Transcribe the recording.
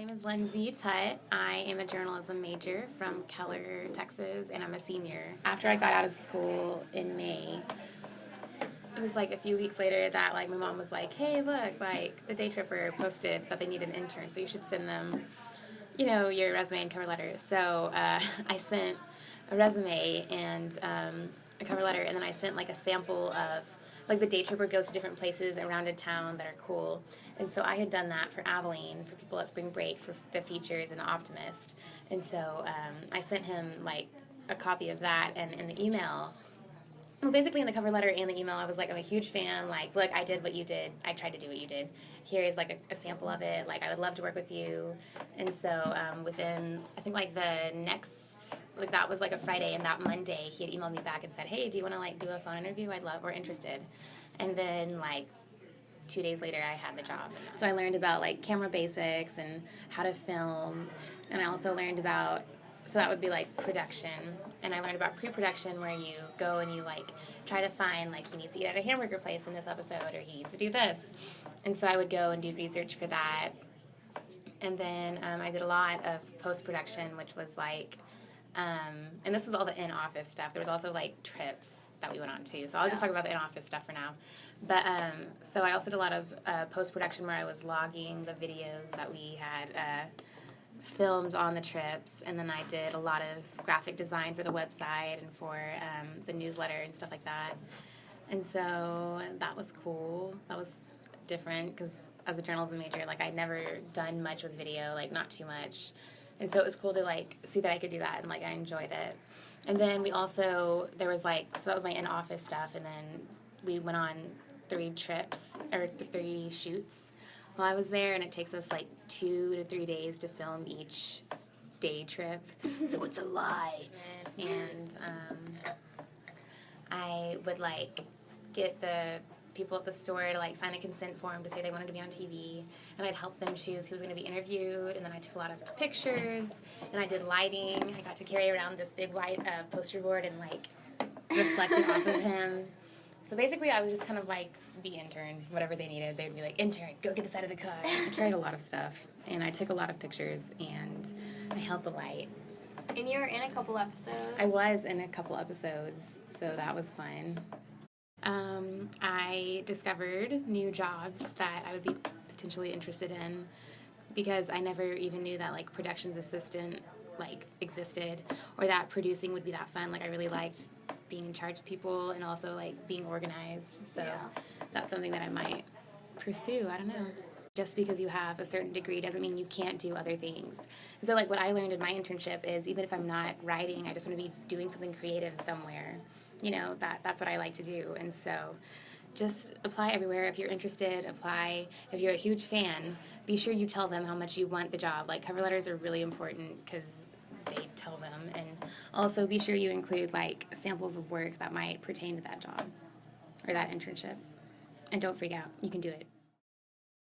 name is Lindsay Tutt. I am a journalism major from Keller, Texas, and I'm a senior. After I got out of school in May, it was like a few weeks later that like my mom was like, hey, look, like the Daytripper posted that they need an intern, so you should send them, you know, your resume and cover letter. So I sent a resume and a cover letter, and then I sent like a sample of, like the Daytripper goes to different places around a town that are cool. And so I had done that for Abilene, for people at spring break, for the features and the Optimist. And so I sent him like a copy of that, and in the email, well, basically in the cover letter and the email, I was like, I'm a huge fan. Like, look, I did what you did. I tried to do what you did. Here's like a sample of it. Like, I would love to work with you. And so within, I think like the next, like that was like a Friday, and that Monday he had emailed me back and said, hey, do you want to like do a phone interview? I'd love, we're interested. And then like 2 days later, I had the job. So I learned about like camera basics and how to film. And I also learned about, so that would be like production. And I learned about pre-production, where you go and you like try to find like he needs to eat at a hamburger place in this episode, or he needs to do this. And so I would go and do research for that. And then I did a lot of post-production, which was like, and this was all the in-office stuff. There was also like trips that we went on too. So I'll just talk about the in-office stuff for now. But so I also did a lot of post-production where I was logging the videos that we had filmed on the trips, and then I did a lot of graphic design for the website and for the newsletter and stuff like that. And so that was cool. That was different because as a journalism major, like I'd never done much with video, like not too much. And so it was cool to like see that I could do that, and like I enjoyed it. And then we also, there was like, so that was my in-office stuff, and then we went on 3 trips, or 3 shoots while I was there, and it takes us like 2 to 3 days to film each day trip. So it's a lie. And I would like get the people at the store to like sign a consent form to say they wanted to be on TV, and I'd help them choose who was going to be interviewed, and then I took a lot of pictures, and I did lighting. I got to carry around this big white poster board and like reflect it off of him. So basically I was just kind of like the intern. Whatever they needed, they'd be like, intern, go get the side of the car. I carried a lot of stuff, and I took a lot of pictures, and I held the light. And you were in a couple episodes. I was in a couple episodes, so that was fun. I discovered new jobs that I would be potentially interested in, because I never even knew that like productions assistant like existed, or that producing would be that fun. Like I really liked being in charge of people and also like being organized. So that's something that I might pursue. I don't know. Just because you have a certain degree doesn't mean you can't do other things. And so like what I learned in my internship is, even if I'm not writing, I just want to be doing something creative somewhere. You know, that's what I like to do. And so just apply everywhere. If you're interested, apply. If you're a huge fan, be sure you tell them how much you want the job. Like cover letters are really important because they tell them. And also be sure you include like samples of work that might pertain to that job or that internship. And don't freak out. You can do it.